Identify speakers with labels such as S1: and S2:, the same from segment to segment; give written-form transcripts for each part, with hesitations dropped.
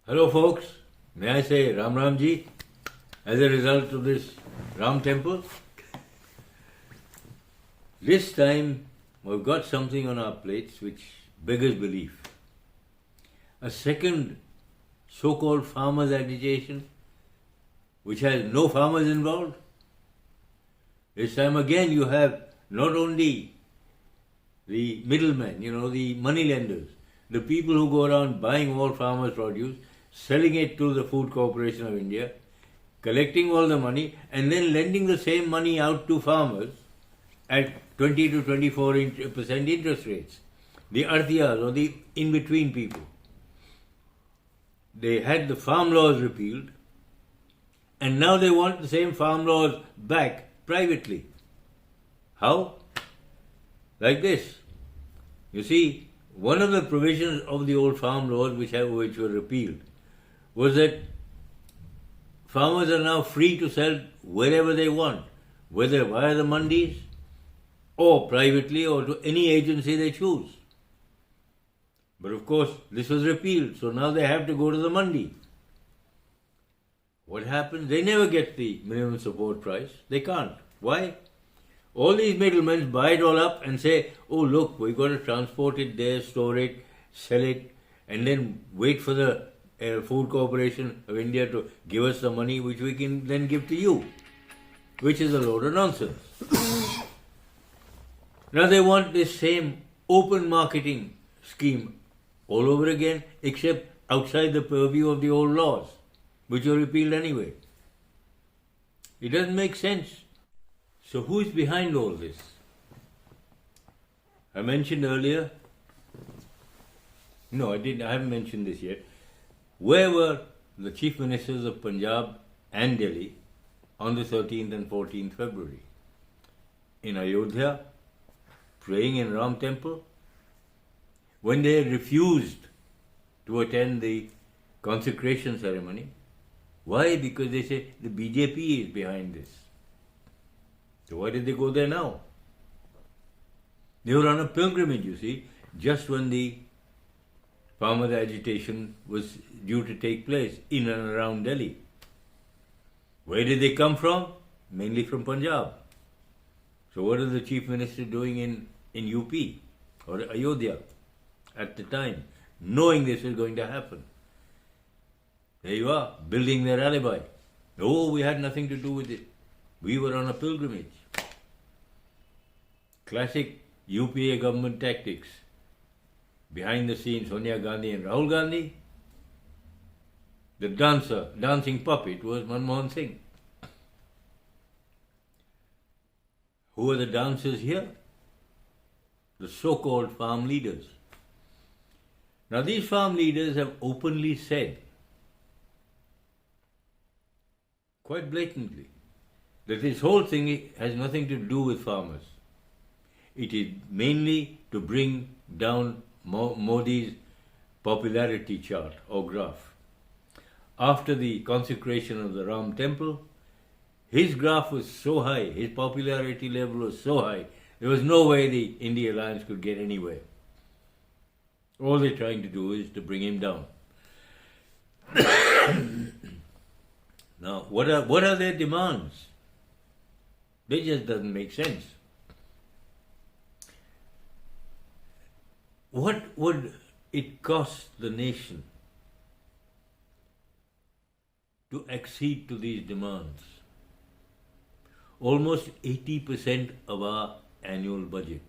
S1: Hello, folks. May I say Ram Ramji as a result of this Ram temple? This time we've got something on our plates which beggars belief. A second so-called farmers' agitation which has no farmers involved. This time again you have not only the middlemen, the money lenders, the people who go around buying all farmers' produce, selling it to the Food Corporation of India, collecting all the money and then lending the same money out to farmers at 20 to 24% interest rates. The artiyas or the in-between people. They had the farm laws repealed and now they want the same farm laws back privately. How? Like this. You see, one of the provisions of the old farm laws which were repealed was that farmers are now free to sell wherever they want, whether via the mandis or privately or to any agency they choose. But of course, this was repealed, so now they have to go to the mandi. What happens? They never get the minimum support price. They can't. Why? All these middlemen buy it all up and say, oh look, we've got to transport it there, store it, sell it, and then wait for the Food Corporation of India to give us the money which we can then give to you, which is a load of nonsense. Now they want this same open marketing scheme all over again, except outside the purview of the old laws, which were repealed anyway. It doesn't make sense. So who is behind all this? I mentioned earlier, no, I haven't mentioned this yet. Where were the chief ministers of Punjab and Delhi on the 13th and 14th February? In Ayodhya, praying in Ram temple, when they refused to attend the consecration ceremony. Why? Because they say the BJP is behind this. So why did they go there now? They were on a pilgrimage, you see, just when the farmers' agitation was due to take place in and around Delhi. Where did they come from? Mainly from Punjab. So what is the chief minister doing in UP or Ayodhya at the time, knowing this is going to happen? There you are, building their alibi. No, we had nothing to do with it. We were on a pilgrimage. Classic UPA government tactics. Behind the scenes, Sonia Gandhi and Rahul Gandhi. The dancing puppet was Manmohan Singh. Who are the dancers here? The so-called farm leaders. Now these farm leaders have openly said, quite blatantly, that this whole thing has nothing to do with farmers. It is mainly to bring down Modi's popularity chart or graph. After the consecration of the Ram temple, his graph was so high, his popularity level was so high, there was no way the India Alliance could get anywhere. All they're trying to do is to bring him down. Now, what are their demands? They just doesn't make sense. What would it cost the nation to accede to these demands? Almost 80% of our annual budget.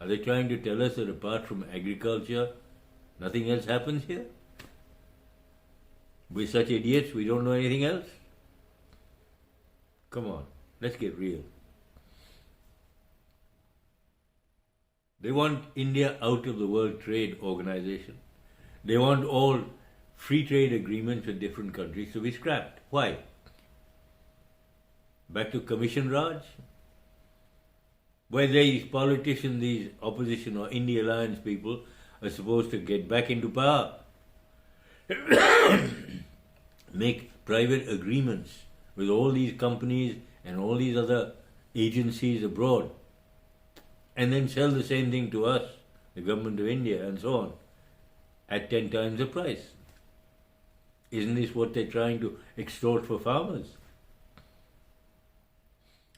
S1: Are they trying to tell us that apart from agriculture, nothing else happens here? We're such idiots, we don't know anything else? Come on, let's get real. They want India out of the World Trade Organization. They want all free trade agreements with different countries to be scrapped. Why? Back to Commission Raj? Where these politicians, these opposition or India Alliance people are supposed to get back into power. Make private agreements with all these companies and all these other agencies abroad, and then sell the same thing to us, the government of India, and so on. at 10 times the price. Isn't this what they're trying to extort for farmers?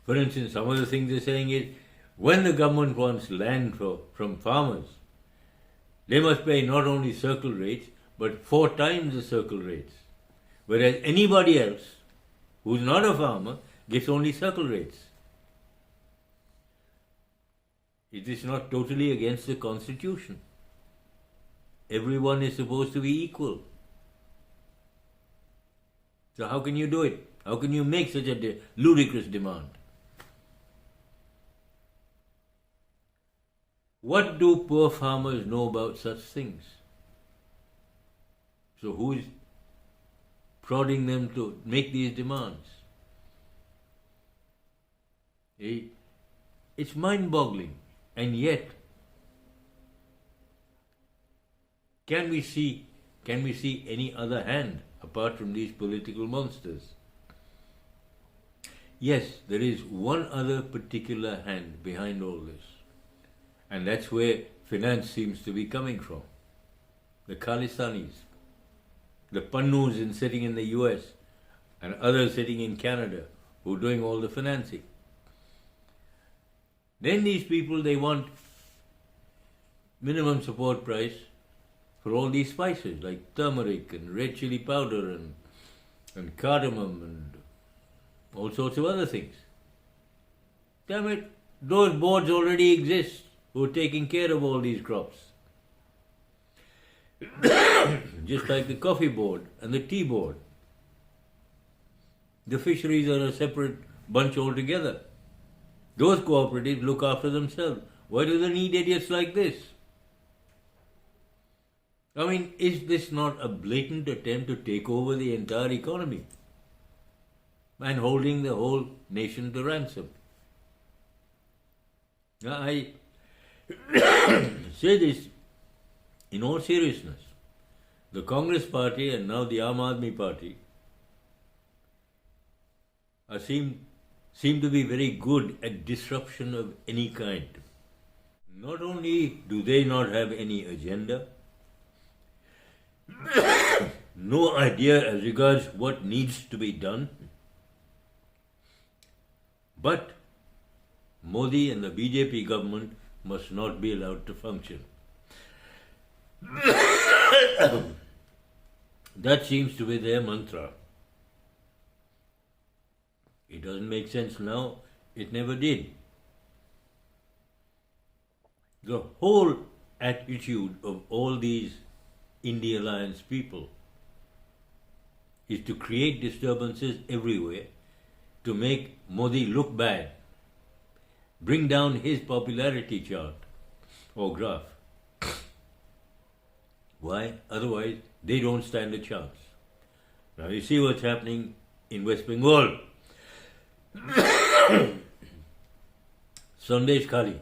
S1: For instance, some of the things they're saying is, when the government wants land from farmers, they must pay not only circle rates, but 4 times the circle rates. Whereas anybody else who's not a farmer gets only circle rates. It is not totally against the Constitution. Everyone is supposed to be equal. So how can you do it? How can you make such a ludicrous demand? What do poor farmers know about such things? So who is prodding them to make these demands? It's mind-boggling. And yet, can we see any other hand apart from these political monsters? Yes, there is one other particular hand behind all this. And that's where finance seems to be coming from. The Khalistanis, the Pannus sitting in the US, and others sitting in Canada who are doing all the financing. Then these people, they want minimum support price for all these spices like turmeric and red chili powder and cardamom and all sorts of other things. Damn it, those boards already exist who are taking care of all these crops. Just like the coffee board and the tea board. The fisheries are a separate bunch altogether. Those cooperatives look after themselves. Why do they need idiots like this? I mean, is this not a blatant attempt to take over the entire economy and holding the whole nation to ransom? Now, I say this in all seriousness. The Congress party and now the Aam Aadmi party seem to be very good at disruption of any kind. Not only do they not have any agenda, no idea as regards what needs to be done, but Modi and the BJP government must not be allowed to function. That seems to be their mantra. It doesn't make sense now. It never did. The whole attitude of all these India Alliance people is to create disturbances everywhere, to make Modi look bad, bring down his popularity chart or graph. Why? Otherwise, they don't stand a chance. Now you see what's happening in West Bengal. Sandesh Khali.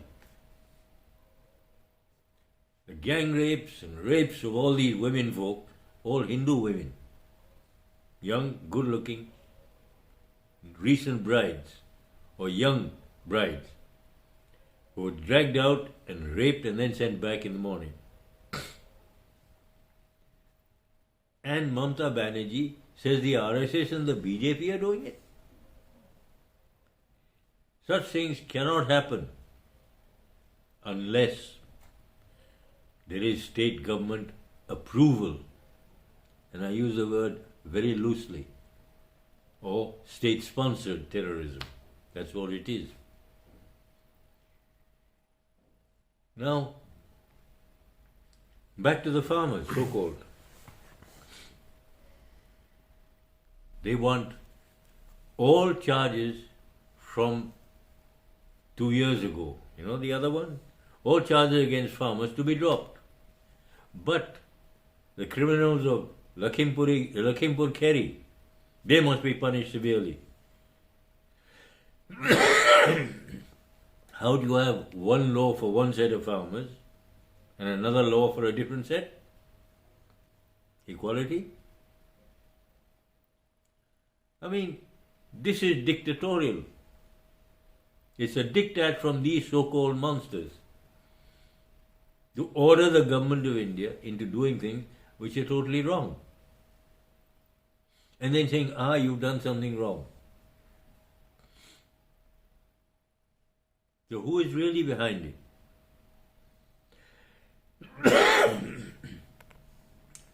S1: The gang rapes and rapes of all these women folk, all Hindu women, young, good looking, recent brides or young brides who were dragged out and raped and then sent back in the morning. And Mamata Banerjee says the RSS and the BJP are doing it. Such things cannot happen unless there is state government approval, and I use the word very loosely, or state-sponsored terrorism. That's what it is. Now, back to the farmers, so-called. They want all charges from 2 years ago, the other one? All charges against farmers to be dropped. But the criminals of Lakhimpur Kheri, they must be punished severely. How do you have one law for one set of farmers and another law for a different set? Equality? I mean, this is dictatorial. It's a diktat from these so-called monsters. to order the government of India into doing things which are totally wrong. And then saying, you've done something wrong. So who is really behind it?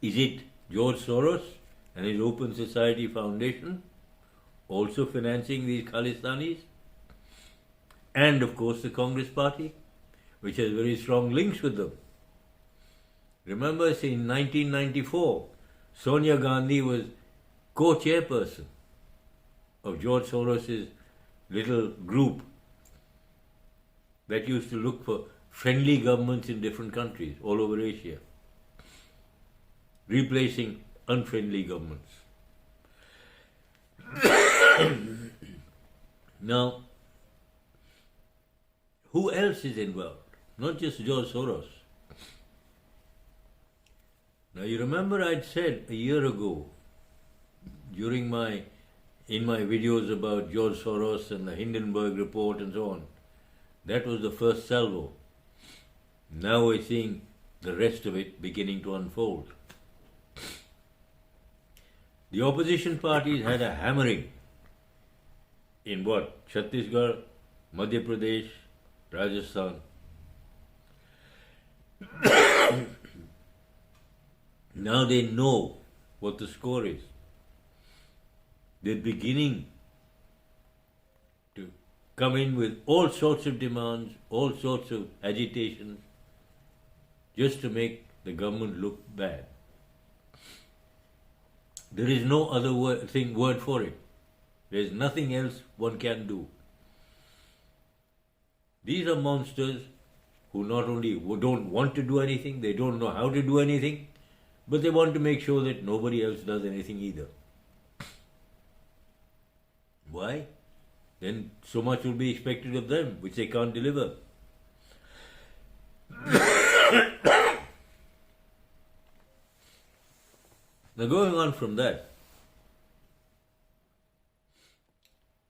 S1: Is it George Soros and his Open Society Foundation also financing these Khalistanis? And of course the Congress Party, which has very strong links with them. Remember, in 1994, Sonia Gandhi was co-chairperson of George Soros' little group that used to look for friendly governments in different countries all over Asia, replacing unfriendly governments. Now, who else is involved? Not just George Soros. Now you remember I'd said a year ago, in my videos about George Soros and the Hindenburg Report and so on, that was the first salvo. Now we're seeing the rest of it beginning to unfold. The opposition parties had a hammering in what? Chhattisgarh, Madhya Pradesh, Rajasthan. Now they know what the score is. They're beginning to come in with all sorts of demands, all sorts of agitations, just to make the government look bad. There is no other word for it. There is nothing else one can do. These are monsters who not only don't want to do anything, they don't know how to do anything, but they want to make sure that nobody else does anything either. Why? Then so much will be expected of them, which they can't deliver. Now going on from that,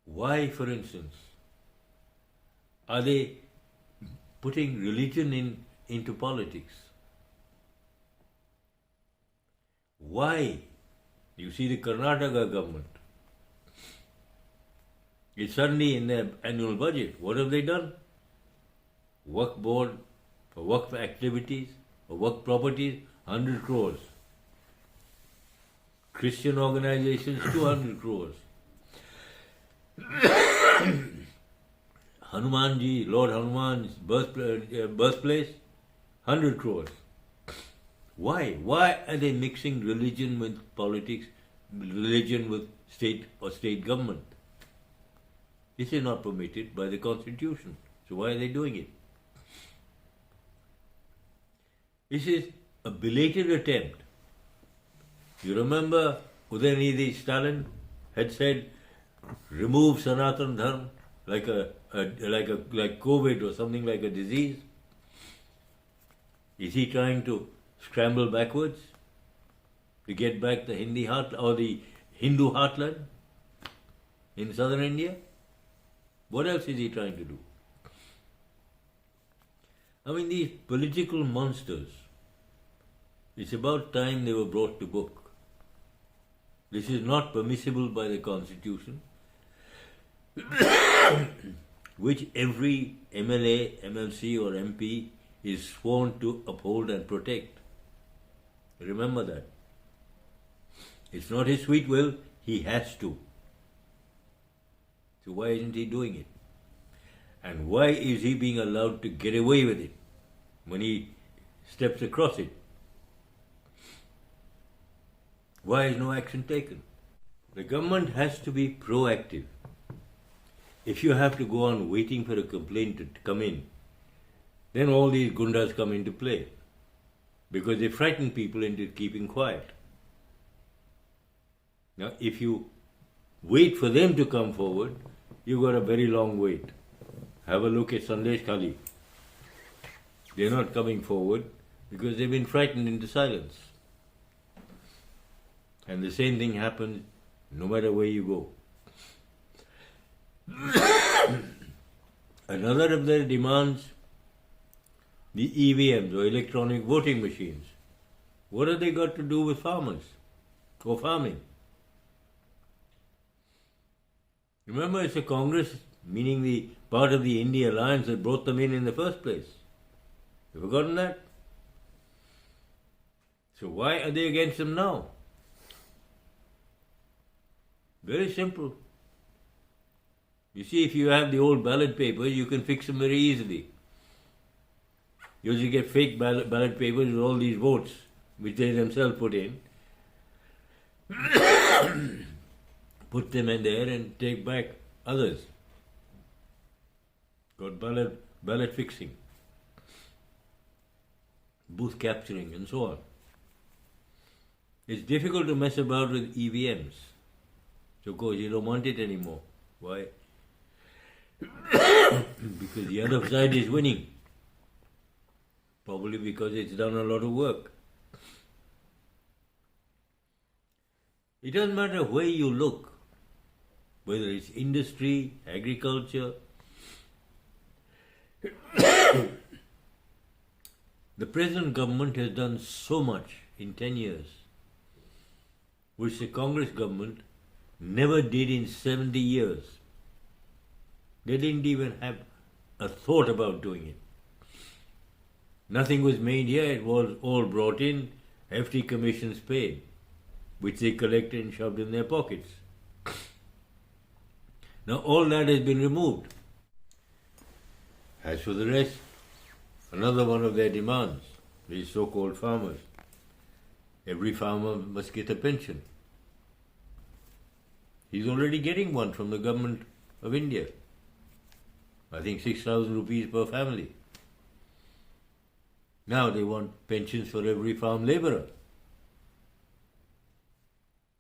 S1: why, for instance, are they putting religion into politics? Why? You see the Karnataka government. It's suddenly in their annual budget. What have they done? Work board for work activities, for work properties, 100 crores. Christian organizations, 200 crores. Hanumanji, Lord Hanuman's birthplace, 100 crores. Why? Why are they mixing religion with politics, religion with state or state government? This is not permitted by the Constitution. So why are they doing it? This is a belated attempt. You remember Udayanidhi Stalin had said, remove Sanatana Dharma like COVID or something like a disease. Is he trying to scramble backwards to get back the Hindu heartland in southern India? What else is he trying to do? I mean, these political monsters, it's about time they were brought to book. This is not permissible by the Constitution, which every MLA, MLC or MP is sworn to uphold and protect. Remember that. It's not his sweet will, he has to. So why isn't he doing it? And why is he being allowed to get away with it when he steps across it? Why is no action taken? The government has to be proactive. If you have to go on waiting for a complaint to come in, then all these gundas come into play because they frighten people into keeping quiet. Now, if you wait for them to come forward, you've got a very long wait. Have a look at Sandesh Khali. They're not coming forward because they've been frightened into silence. And the same thing happens no matter where you go. Another of their demands, the EVMs or electronic voting machines. What have they got to do with farmers or farming? Remember, it's the Congress, meaning the part of the India alliance, that brought them in the first place. You've forgotten that? So why are they against them now? Very simple. You see, if you have the old ballot papers, you can fix them very easily. You just get fake ballot papers with all these votes, which they themselves put in, put them in there and take back others. Got ballot fixing, booth capturing, and so on. It's difficult to mess about with EVMs. So, of course, you don't want it anymore. Why? Because the other side is winning. Probably because it's done a lot of work. It doesn't matter where you look, whether it's industry, agriculture. The present government has done so much in 10 years, which the Congress government never did in 70 years. They didn't even have a thought about doing it. Nothing was made here, it was all brought in, hefty commissions paid, which they collected and shoved in their pockets. Now all that has been removed. As for the rest, another one of their demands, these so-called farmers. Every farmer must get a pension. He's already getting one from the government of India. I think 6,000 rupees per family. Now they want pensions for every farm labourer.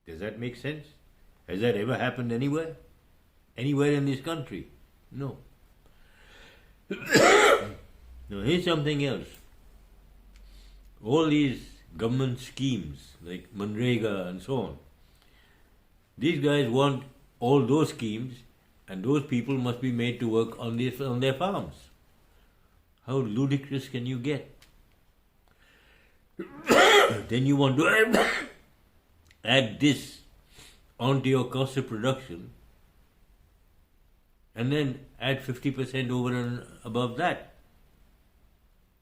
S1: Does that make sense? Has that ever happened anywhere? Anywhere in this country? No. Now here's something else. All these government schemes like Manrega and so on, these guys want all those schemes, and those people must be made to work on their farms. How ludicrous can you get? Then you want to add this onto your cost of production and then add 50% over and above that.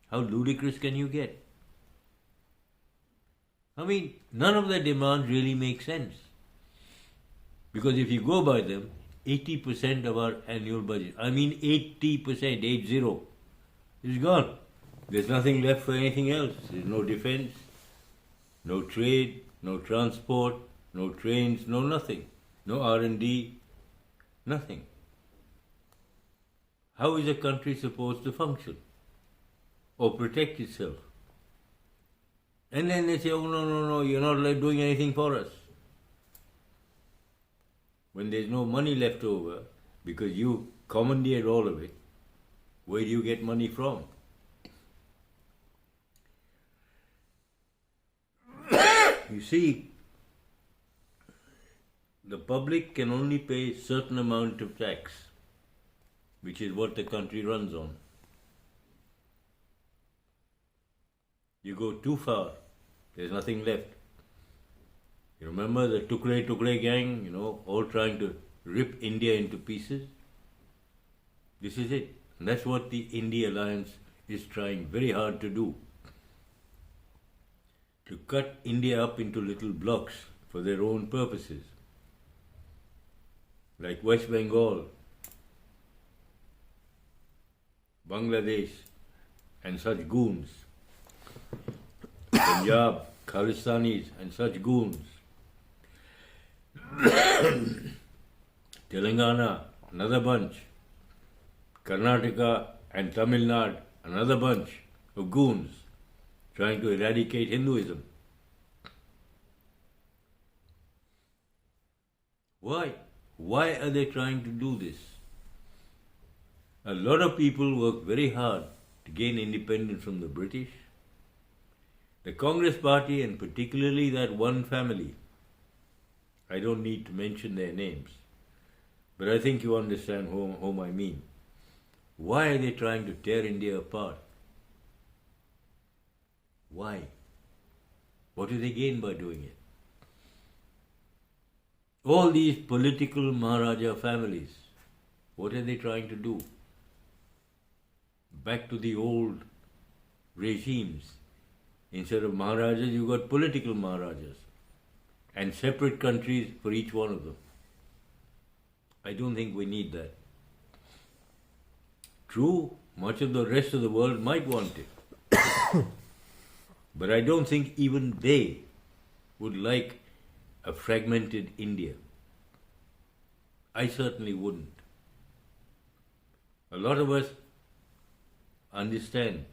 S1: How ludicrous can you get? I mean, none of the demands really make sense. Because if you go by them, 80% of our annual budget, 80%, 80, is gone. There's nothing left for anything else. There's no defense, no trade, no transport, no trains, no nothing. No R&D, nothing. How is a country supposed to function or protect itself? And then they say, oh, no, you're not doing anything for us. When there's no money left over, because you commandeered all of it, where do you get money from? You see, the public can only pay a certain amount of tax, which is what the country runs on. You go too far, there's nothing left. You remember the Tukre gang, all trying to rip India into pieces? This is it. And that's what the India Alliance is trying very hard to do. To cut India up into little blocks for their own purposes. Like West Bengal, Bangladesh, and such goons. Punjab, Khalistanis, and such goons. Telangana, another bunch. Karnataka and Tamil Nadu, another bunch of goons trying to eradicate Hinduism. Why? Why are they trying to do this? A lot of people worked very hard to gain independence from the British. The Congress party, and particularly that one family, I don't need to mention their names, but I think you understand whom I mean. Why are they trying to tear India apart? Why? What do they gain by doing it? All these political Maharaja families, what are they trying to do? Back to the old regimes. Instead of Maharajas, you got political Maharajas and separate countries for each one of them. I don't think we need that. True, much of the rest of the world might want it. But I don't think even they would like a fragmented India. I certainly wouldn't. A lot of us understand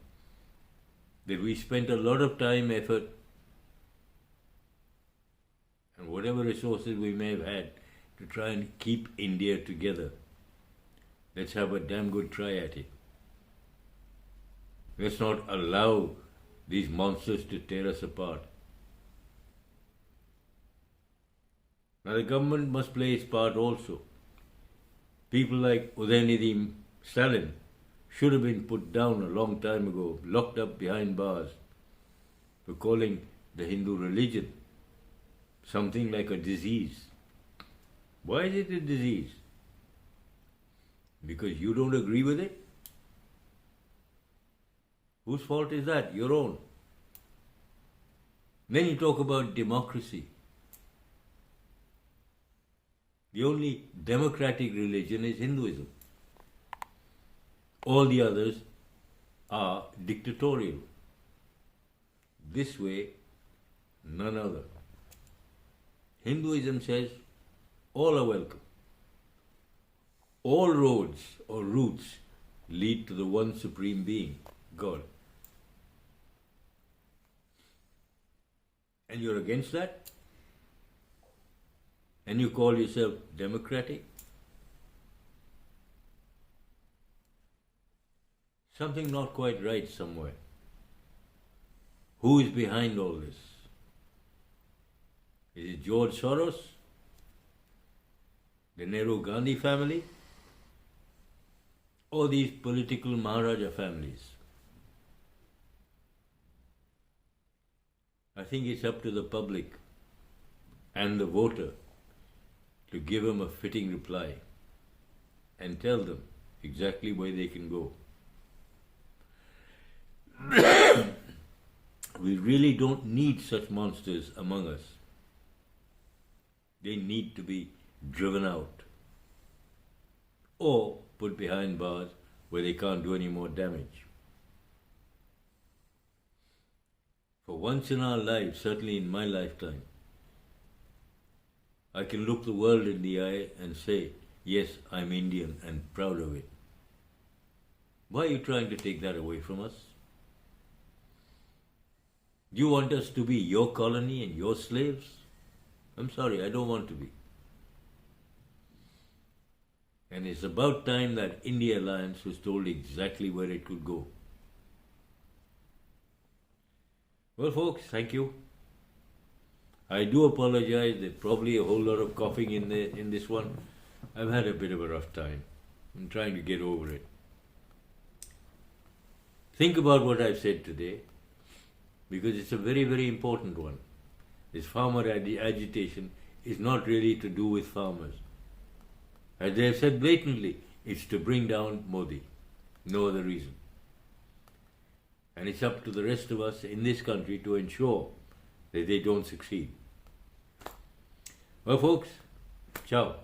S1: that we spent a lot of time, effort, and whatever resources we may have had to try and keep India together. Let's have a damn good try at it. Let's not allow these monsters to tear us apart. Now the government must play its part also. People like Udayanidhi Stalin should have been put down a long time ago, locked up behind bars for calling the Hindu religion something like a disease. Why is it a disease? Because you don't agree with it? Whose fault is that? Your own. Then you talk about democracy. The only democratic religion is Hinduism. All the others are dictatorial. This way, none other. Hinduism says all are welcome. All roads or routes lead to the one supreme being, God. And you're against that? And you call yourself democratic? Something not quite right somewhere. Who is behind all this? Is it George Soros? The Nehru Gandhi family? Or these political Maharaja families? I think it's up to the public and the voter to give them a fitting reply and tell them exactly where they can go. We really don't need such monsters among us. They need to be driven out or put behind bars where they can't do any more damage. For once in our lives, certainly in my lifetime, I can look the world in the eye and say, yes, I'm Indian and proud of it. Why are you trying to take that away from us? Do you want us to be your colony and your slaves? I'm sorry, I don't want to be. And it's about time that India Alliance was told exactly where it could go. Well, folks, thank you. I do apologize. There's probably a whole lot of coughing in this one. I've had a bit of a rough time. I'm trying to get over it. Think about what I've said today, because it's a very, very important one. This farmer agitation is not really to do with farmers. As they have said blatantly, it's to bring down Modi. No other reason. And it's up to the rest of us in this country to ensure that they don't succeed. Well, folks, ciao.